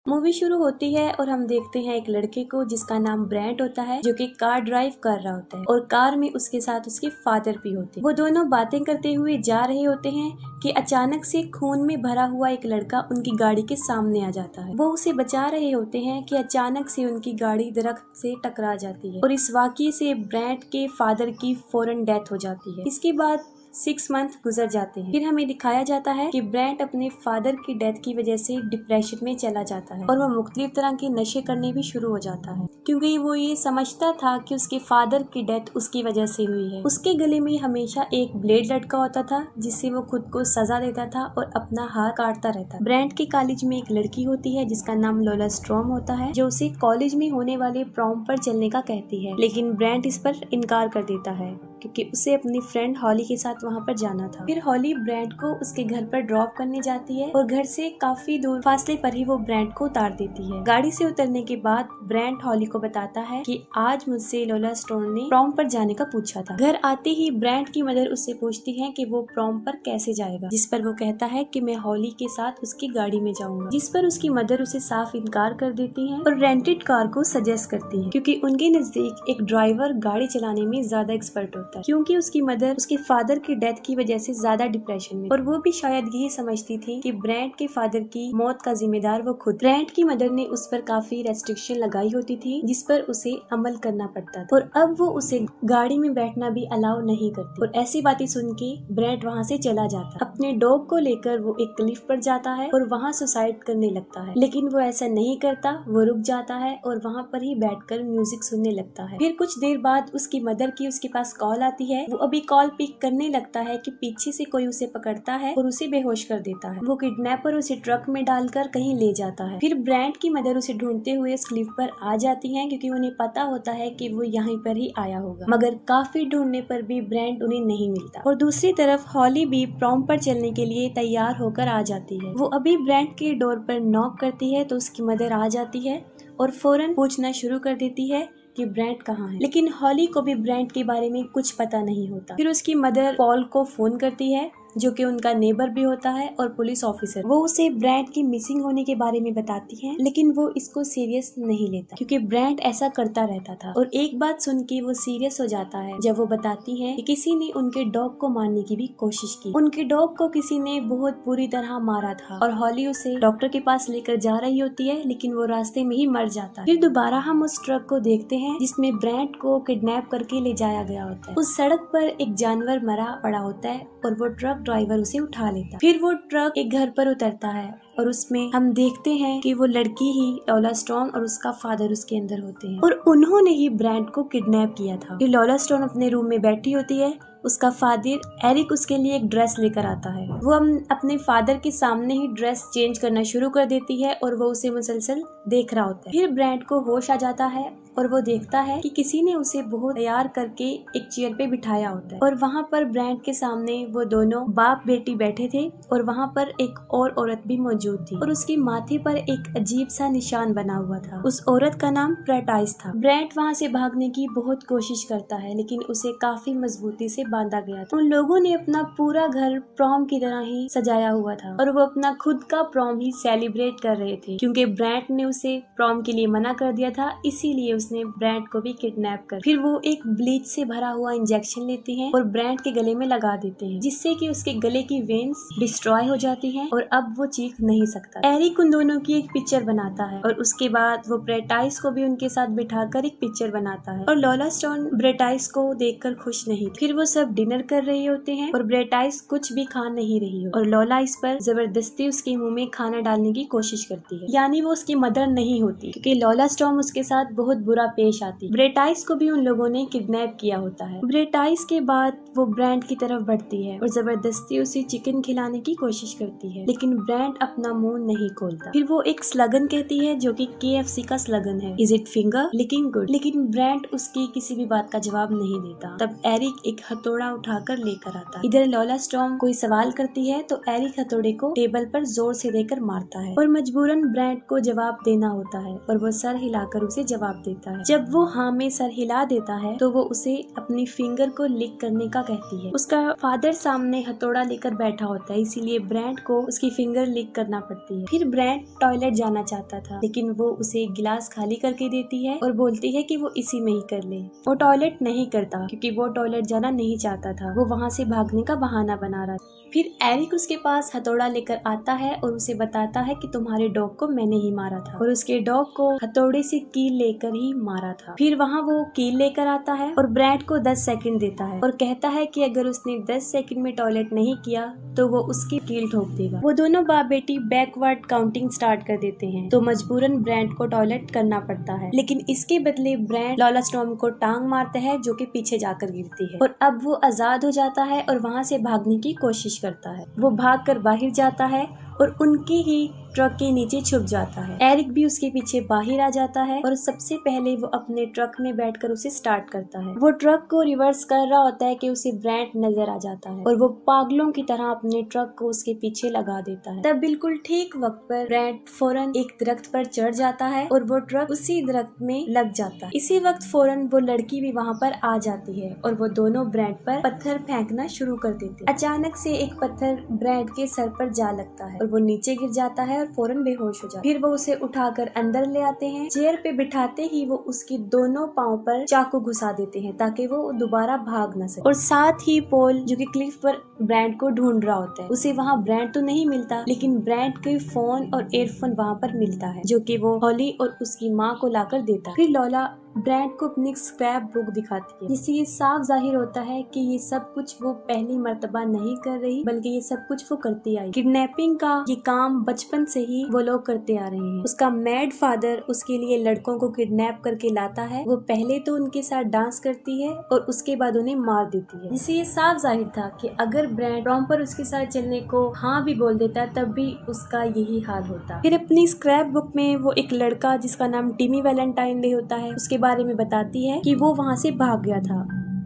Movie शुरू होती है और हम देखते हैं एक लड़के को जिसका नाम ब्रेंट होता है, जो कि कार ड्राइव कर रहा होता है और कार में उसके साथ उसके फादर भी होते हैं। वो दोनों बातें करते हुए जा रहे होते हैं कि अचानक से खून में भरा हुआ एक लड़का उनकी गाड़ी के सामने आ जाता है। वो उसे बचा रहे होते हैं कि अचानक से उनकी गाड़ी दरख्त से टकरा जाती है और इस वाकये से ब्रेंट के फादर की फौरन डेथ हो जाती है। इसके बाद 6 मंथ गुजर जाते हैं। फिर हमें दिखाया जाता है कि ब्रेंट अपने फादर की डेथ की वजह से डिप्रेशन में चला जाता है और वो मुख्तलिफ तरह के नशे करने भी शुरू हो जाता है, क्योंकि वो ये समझता था कि उसके फादर की डेथ उसकी वजह से हुई है। उसके गले में हमेशा एक ब्लेड लटका होता था जिससे वो खुद को सजा देता था और अपना हाथ काटता रहता। ब्रेंट के कॉलेज में एक लड़की होती है जिसका नाम लोला स्ट्रॉम होता है, जो उसे कॉलेज में होने वाले प्रॉम पर चलने का कहती है, लेकिन ब्रेंट इस पर इनकार कर देता है क्योंकि उसे अपनी फ्रेंड हॉली के साथ वहाँ पर जाना था। फिर हॉली ब्रेंट को उसके घर पर ड्रॉप करने जाती है और घर से काफी दूर फासले पर ही वो ब्रेंट को उतार देती है। गाड़ी से उतरने के बाद ब्रेंट हॉली को बताता है कि आज मुझसे लोला स्टोन ने प्रॉम पर जाने का पूछा था। घर आते ही ब्रेंट की मदर उससे पूछती है कि वो प्रॉम पर कैसे जाएगा, जिस पर वो कहता है कि मैं हॉली के साथ उसकी गाड़ी में जाऊंगा, जिस पर उसकी मदर उसे साफ इनकार कर देती है और रेंटेड कार को सजेस्ट करती है, क्योंकि उनके नजदीक एक ड्राइवर गाड़ी चलाने में ज्यादा एक्सपर्ट होता है, क्योंकि उसकी मदर उसके फादर की डेथ की वजह से ज्यादा डिप्रेशन में, और वो भी शायद यही समझती थी कि ब्रेंट के फादर की मौत का जिम्मेदार वो खुद। ब्रेंट की मदर ने उस पर काफी रेस्ट्रिक्शन लगाई होती थी जिस पर उसे अमल करना पड़ता था, और अब वो उसे गाड़ी में बैठना भी अलाउ नहीं करती। और ऐसी बातें सुन के ब्रेंट वहाँ से चला जाता। अपने डॉग को लेकर वो एक क्लिफ पर जाता है और वहाँ सुसाइड करने लगता है, लेकिन वो ऐसा नहीं करता। वो रुक जाता है और वहाँ पर ही बैठकर म्यूजिक सुनने लगता है। फिर कुछ देर बाद उसकी मदर की उसके पास कॉल आती है। वो अभी कॉल पिक करने लगता है कि पीछे से कोई उसे पकड़ता है और उसे बेहोश कर देता है। वो किडनैपर उसे ट्रक में डालकर कहीं ले जाता है। फिर ब्रेंट की मदर उसे ढूंढते हुए इस क्लिफ पर आ जाती है, क्योंकि उन्हें पता होता है कि वो यहीं पर ही आया होगा, मगर काफी ढूंढने पर भी ब्रेंट उन्हें नहीं मिलता। और दूसरी तरफ हॉली भी प्रॉम पर चलने के लिए तैयार होकर आ जाती है। वो अभी ब्रेंट के डोर पर नॉक करती है तो उसकी मदर आ जाती है और फौरन पूछना शुरू कर देती है कि ब्रेंट कहाँ है, लेकिन हॉली को भी ब्रेंट के बारे में कुछ पता नहीं होता। फिर उसकी मदर पॉल को फोन करती है, जो कि उनका नेबर भी होता है और पुलिस ऑफिसर। वो उसे ब्रेंट की मिसिंग होने के बारे में बताती है, लेकिन वो इसको सीरियस नहीं लेता क्योंकि ब्रेंट ऐसा करता रहता था। और एक बात सुन के वो सीरियस हो जाता है जब वो बताती है कि किसी ने उनके डॉग को मारने की भी कोशिश की। उनके डॉग को किसी ने बहुत बुरी तरह मारा था और हॉली उसे डॉक्टर के पास लेकर जा रही होती है, लेकिन वो रास्ते में ही मर जाता है। फिर दोबारा हम उस ट्रक को देखते हैं जिसमें ब्रेंट को किडनैप करके ले जाया गया होता है। उस सड़क पर एक जानवर मरा पड़ा होता है और वो ट्रक ड्राइवर उसे उठा लेता। फिर वो ट्रक एक घर पर उतरता है और उसमें हम देखते हैं कि वो लड़की ही लोला स्टोन और उसका फादर उसके अंदर होते हैं और उन्होंने ही ब्रेंट को किडनैप किया था। फिर लोला स्टोन अपने रूम में बैठी होती है। उसका फादर एरिक उसके लिए एक ड्रेस लेकर आता है। वो हम अपने फादर के सामने ही ड्रेस चेंज करना शुरू कर देती है और वो उसे मुसलसल देख रहा होता है। फिर ब्रेंट को होश आ जाता है और वो देखता है कि किसी ने उसे बहुत तैयार करके एक चेयर पे बिठाया होता है और वहाँ पर ब्रेंट के सामने वो दोनों बाप बेटी बैठे थे और वहाँ पर एक और औरत भी मौजूद थी और उसके माथे पर एक अजीब सा निशान बना हुआ था। उस औरत का नाम प्रेटाइस था। ब्रेंट वहाँ से भागने की बहुत कोशिश करता है, लेकिन उसे काफी मजबूती से बांधा गया था। उन लोगों ने अपना पूरा घर प्रॉम की तरह ही सजाया हुआ था और वो अपना खुद का प्रॉम ही सेलिब्रेट कर रहे थे, क्योंकि ब्रेंट ने उसे प्रॉम के लिए मना कर दिया था, इसीलिए उसने ब्रेंट को भी किडनैप कर। फिर वो एक ब्लीच से भरा हुआ इंजेक्शन लेते हैं और ब्रेंट के गले में लगा देते हैं, जिससे कि उसके गले की वेन्स डिस्ट्रॉय हो जाती हैं और अब वो चीख नहीं सकता। एरिक उन दोनों की एक पिक्चर बनाता है और उसके बाद वो ब्रेटाइस को भी उनके साथ बिठाकर एक पिक्चर बनाता है और लोला स्टोन ब्रेटाइस को देखकर खुश नहीं। फिर वो सब डिनर कर रहे होते हैं और ब्रेटाइस कुछ भी खा नहीं रही हो और लोला इस पर जबरदस्ती उसके मुंह में खाना डालने की कोशिश करती है, यानी वो उसकी मदर नहीं होती, क्योंकि लोला स्टॉर्म उसके साथ बहुत बुरा पेश आती। ब्रेटाइस को भी उन लोगों ने किडनैप किया होता है। ब्रेटाइस के बाद वो ब्रेंट की तरफ बढ़ती है और जबरदस्ती उसे चिकन खिलाने की कोशिश करती है, लेकिन ब्रेंट अपना मुंह नहीं खोलता। फिर वो एक स्लगन कहती है जो कि KFC का स्लगन है, is it finger licking good, लेकिन ब्रेंट उसकी किसी भी बात का जवाब नहीं देता। तब एरिक एक हथौड़ा उठाकर लेकर आता है। इधर लॉला स्टॉर्म कोई सवाल करती है तो एरिक हथौड़े को टेबल पर जोर से देकर मारता है और मजबूरन ब्रैंट को जवाब देना होता है और वो सर हिलाकर उसे जवाब देता है। जब वो हाँ में सर हिला देता है तो वो उसे अपनी फिंगर को लिक करने का कहती है। उसका फादर सामने हथौड़ा लेकर बैठा होता है, इसीलिए ब्रैंट को उसकी फिंगर लिक करना पड़ती है। फिर ब्रैंट टॉयलेट जाना चाहता था लेकिन वो उसे गिलास खाली करके देती है और बोलती है कि वो इसी में ही कर ले। वो टॉयलेट नहीं करता क्योंकि वो टॉयलेट जाना नहीं चाहता था, वो वहाँ से भागने का बहाना बना रहा था। फिर एरिक उसके पास हथौड़ा लेकर आता है और उसे बताता है कि तुम्हारे डॉग को मैंने ही मारा था और उसके डॉग को हथौड़े से कील लेकर ही मारा था। फिर वहाँ वो कील लेकर आता है और ब्रैंट को 10 सेकंड देता है और कहता है कि अगर उसने 10 सेकंड में टॉयलेट नहीं किया तो वो उसकी कील ठोक देगा। वो दोनों बाप बेटी बैकवर्ड काउंटिंग स्टार्ट कर देते हैं तो मजबूरन ब्रैंट को टॉयलेट करना पड़ता है, लेकिन इसके बदले ब्रैंट लॉला स्टॉर्म को टांग मारता है जो कि पीछे जाकर गिरती है और अब वो आजाद हो जाता है और वहाँ से भागने की कोशिश करता है। वो भागकर बाहर जाता है और उनकी ही ट्रक के नीचे छुप जाता है। एरिक भी उसके पीछे बाहर आ जाता है और सबसे पहले वो अपने ट्रक में बैठकर उसे स्टार्ट करता है। वो ट्रक को रिवर्स कर रहा होता है कि उसे ब्रैंट नजर आ जाता है और वो पागलों की तरह अपने ट्रक को उसके पीछे लगा देता है। तब बिल्कुल ठीक वक्त पर ब्रैंट फौरन एक दरख्त पर चढ़ जाता है और वो ट्रक उसी दरख्त में लग जाता है। इसी वक्त फौरन वो लड़की भी वहाँ पर आ जाती है और वो दोनों ब्रैंट पर पत्थर फेंकना शुरू कर देते हैं। अचानक से एक पत्थर ब्रैंट के सर पर जा लगता है और वो नीचे गिर जाता है और फौरन बेहोश हो जाता है। फिर वो उसे उठाकर अंदर ले आते हैं। चेयर पे बिठाते ही वो उसके दोनों पाँव पर चाकू घुसा देते हैं ताकि वो दोबारा भाग न सके। और साथ ही पॉल जो कि क्लिफ पर ब्रैंट को ढूंढ रहा होता है, उसे वहाँ ब्रैंट तो नहीं मिलता लेकिन ब्रैंट के फोन और एयरफोन वहाँ पर मिलता है जो कि वो हॉली और उसकी माँ को लाकर देता है। फिर लॉला ब्रैंट को अपनी स्क्रैप बुक दिखाती है जिससे ये साफ जाहिर होता है कि ये सब कुछ वो पहली मर्तबा नहीं कर रही बल्कि ये सब कुछ वो करती आई। किडनैपिंग का ये काम बचपन से ही वो लोग करते आ रहे हैं। उसका मैड फादर उसके लिए लड़कों को किडनैप करके लाता है। वो पहले तो उनके साथ डांस करती है और उसके बाद उन्हें मार देती है, जिससे ये साफ जाहिर था कि अगर ब्रैंट प्रॉपर उसके साथ चलने को हाँ भी बोल देता तब भी उसका यही हाल होता। फिर अपनी स्क्रैप बुक में वो एक लड़का जिसका नाम टिमी वैलेंटाइन डे होता है उसके बारे में बताती है कि वो वहाँ से भाग गया था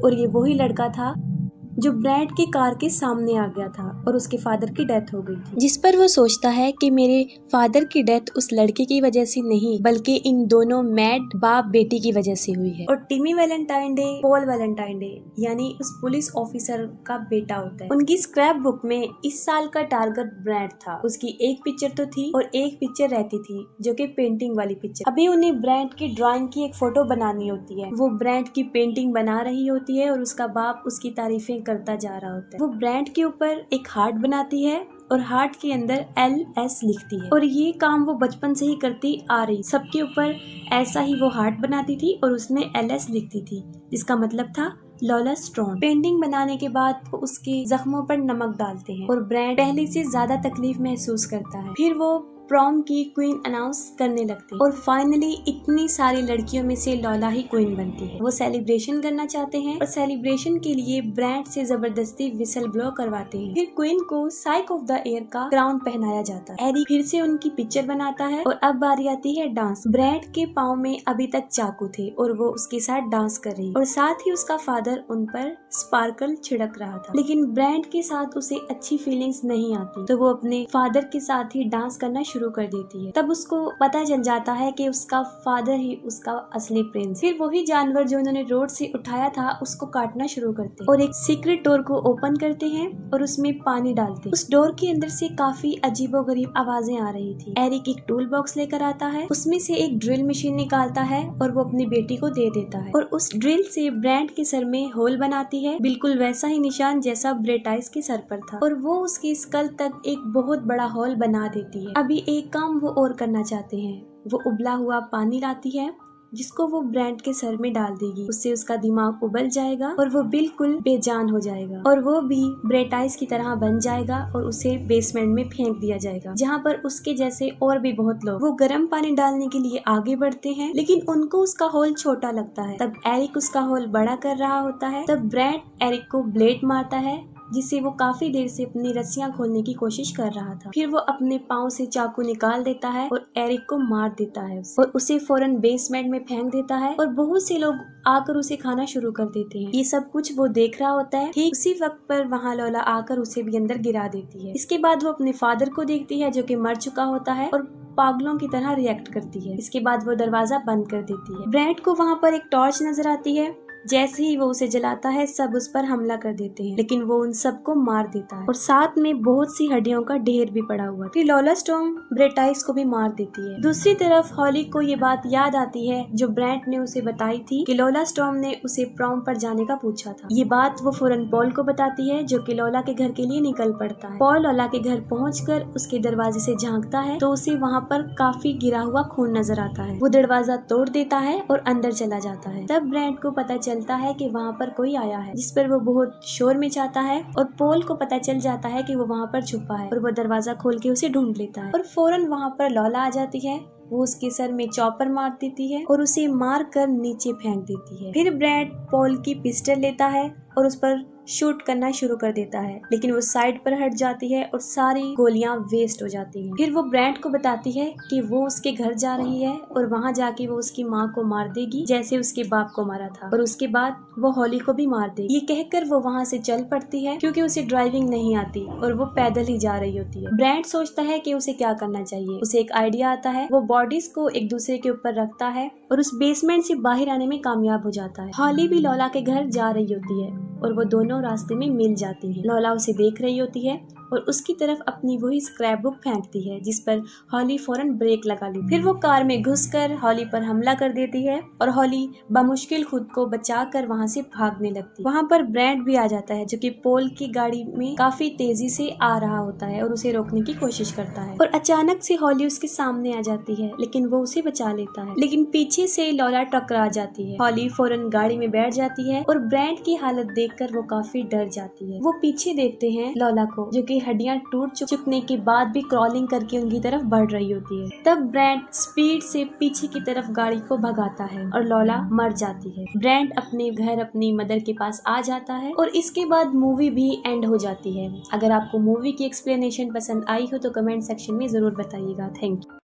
और ये वही लड़का था जो ब्रैंट की कार के सामने आ गया था और उसके फादर की डेथ हो गई थी, जिस पर वो सोचता है कि मेरे फादर की डेथ उस लड़के की वजह से नहीं बल्कि इन दोनों मैड बाप बेटी की वजह से हुई है। और टिमी Valentine day Paul Valentine day यानी उस पुलिस ऑफिसर का बेटा होता है। उनकी स्क्रैप बुक में इस साल का टारगेट ब्रैंट था। उसकी एक पिक्चर तो थी और एक पिक्चर रहती थी जो कि पेंटिंग वाली पिक्चर। अभी उन्हें ब्रैंट की ड्राइंग की एक फोटो बनानी होती है। वो ब्रैंट की पेंटिंग बना रही होती है और उसका बाप उसकी तारीफें करता जा रहा होता है। वो ब्रैंट के ऊपर एक हार्ट बनाती है और हार्ट के अंदर LS लिखती है और ये काम वो बचपन से ही करती आ रही। सबके ऊपर ऐसा ही वो हार्ट बनाती थी और उसमें LS लिखती थी जिसका मतलब था लॉला स्टॉर्म। पेंटिंग बनाने के बाद वो उसके जख्मों पर नमक डालते हैं और ब्रैंट पहले से ज्यादा तकलीफ महसूस करता है। फिर वो प्रॉम की क्वीन अनाउंस करने लगते हैं और फाइनली इतनी सारी लड़कियों में से लॉला ही क्वीन बनती है। वो सेलिब्रेशन करना चाहते हैं और सेलिब्रेशन के लिए ब्रैंट से जबरदस्ती विसल ब्लो करवाते हैं। फिर क्वीन को साइक ऑफ द ईयर का क्राउन पहनाया जाता है। एरिक फिर से उनकी पिक्चर बनाता है और अब बारी आती है डांस। ब्रैंट के पाँव में अभी तक चाकू थे और वो उसके साथ डांस कर रही और साथ ही उसका फादर उन पर स्पार्कल छिड़क रहा था, लेकिन ब्रैंट के साथ उसे अच्छी फीलिंग्स नहीं आती तो वो अपने फादर के साथ ही डांस करना शुरू कर देती है। तब उसको पता चल जाता है कि उसका फादर ही उसका असली प्रिंस। फिर वही जानवर जो उन्होंने रोड से उठाया था उसको काटना शुरू करते हैं और एक सीक्रेट डोर को ओपन करते हैं और उसमें पानी डालते हैं। उस डोर के अंदर से काफी अजीबोगरीब आवाजें आ रही थी। एरिक एक टूल बॉक्स लेकर आता है, उसमें से एक ड्रिल मशीन निकालता है और वो अपनी बेटी को दे देता है और उस ड्रिल से ब्रैंट के सर में होल बनाती है, बिल्कुल वैसा ही निशान जैसा ब्रेटाइस के सर पर था और वो उसके स्कल तक एक बहुत बड़ा होल बना देती है। अभी एक काम वो और करना चाहते हैं। वो उबला हुआ पानी लाती है जिसको वो ब्रैंट के सर में डाल देगी। उससे उसका दिमाग उबल जाएगा और वो बिल्कुल बेजान हो जाएगा और वो भी ब्रेटाइस की तरह बन जाएगा और उसे बेसमेंट में फेंक दिया जाएगा जहाँ पर उसके जैसे और भी बहुत लोग। वो गर्म पानी डालने के लिए आगे बढ़ते हैं लेकिन उनको उसका होल छोटा लगता है। तब एरिक उसका होल बड़ा कर रहा होता है। तब ब्रैंट एरिक को ब्लेड मारता है जिससे वो काफी देर से अपनी रस्सियां खोलने की कोशिश कर रहा था। फिर वो अपने पाँव से चाकू निकाल देता है और एरिक को मार देता है और उसे फौरन बेसमेंट में फेंक देता है और बहुत से लोग आकर उसे खाना शुरू कर देते हैं। ये सब कुछ वो देख रहा होता है। ठीक उसी वक्त पर वहाँ लोला आकर उसे भी अंदर गिरा देती है। इसके बाद वो अपने फादर को देखती है जो कि मर चुका होता है और पागलों की तरह रिएक्ट करती है। इसके बाद वो दरवाजा बंद कर देती है। ब्रैड को वहाँ पर एक टॉर्च नजर आती है। जैसे ही वो उसे जलाता है सब उस पर हमला कर देते हैं, लेकिन वो उन सबको मार देता है और साथ में बहुत सी हड्डियों का ढेर भी पड़ा हुआ। फिर लोला स्टॉर्म ब्रेटाइस को भी मार देती है। दूसरी तरफ हॉली को ये बात याद आती है जो ब्रैंट ने उसे बताई थी कि लोला स्टॉर्म ने उसे प्रॉम पर जाने का पूछा था। ये बात वो फौरन पॉल को बताती है जो कि लोला के घर के लिए निकल पड़ता है। पॉल लोला के घर पहुंचकर उसके दरवाजे से झांकता है तो उसे वहाँ पर काफी गिरा हुआ खून नजर आता है। वो दरवाजा तोड़ देता है और अंदर चला जाता है। तब ब्रैंट को पता चलता है कि वहाँ पर कोई आया है, जिस पर वो बहुत शोर मचाता है और पॉल को पता चल जाता है कि वो वहाँ पर छुपा है और वो दरवाजा खोल के उसे ढूंढ लेता है और फौरन वहाँ पर लोला आ जाती है। वो उसके सर में चॉपर मार देती है और उसे मार कर नीचे फेंक देती है। फिर ब्रैड पॉल की पिस्टल लेता है और उस पर शूट करना शुरू कर देता है, लेकिन वो साइड पर हट जाती है और सारी गोलियां वेस्ट हो जाती हैं। फिर वो ब्रैंड को बताती है कि वो उसके घर जा रही है और वहां जाके वो उसकी माँ को मार देगी जैसे उसके बाप को मारा था और उसके बाद वो हॉली को भी मार देगी। ये कहकर वो वहां से चल पड़ती है क्योंकि उसे ड्राइविंग नहीं आती और वो पैदल ही जा रही होती है। ब्रैंड सोचता है कि उसे क्या करना चाहिए। उसे एक आइडिया आता है। वो बॉडीज को एक दूसरे के ऊपर रखता है और उस बेसमेंट से बाहर आने में कामयाब हो जाता है। हॉली भी लोला के घर जा रही होती है और वो दोनों रास्ते में मिल जाती हैं। लोला उसे देख रही होती है और उसकी तरफ अपनी वही स्क्रैप बुक फेंकती है जिस पर हॉली फौरन ब्रेक लगा ली। फिर वो कार में घुसकर हॉली पर हमला कर देती है और हॉली बमुश्किल खुद को बचाकर वहां से भागने लगती है। वहां पर ब्रैंड भी आ जाता है जो कि पॉल की गाड़ी में काफी तेजी से आ रहा होता है और उसे रोकने की कोशिश करता है और अचानक से हॉली उसके सामने आ जाती है, लेकिन वो उसे बचा लेता है। लेकिन पीछे से लोला टकरा जाती है। हॉली फौरन गाड़ी में बैठ जाती है और ब्रैंड की हालत देखकर वो काफी डर जाती है। वो पीछे देखते हैं लोला को जो कि हड्डियां टूट चुकने के बाद भी क्रॉलिंग करके उनकी तरफ बढ़ रही होती है। तब ब्रैंड स्पीड से पीछे की तरफ गाड़ी को भगाता है और लोला मर जाती है। ब्रैंड अपने घर अपनी मदर के पास आ जाता है और इसके बाद मूवी भी एंड हो जाती है। अगर आपको मूवी की एक्सप्लेनेशन पसंद आई हो तो कमेंट सेक्शन में जरूर बताइएगा। Thank you.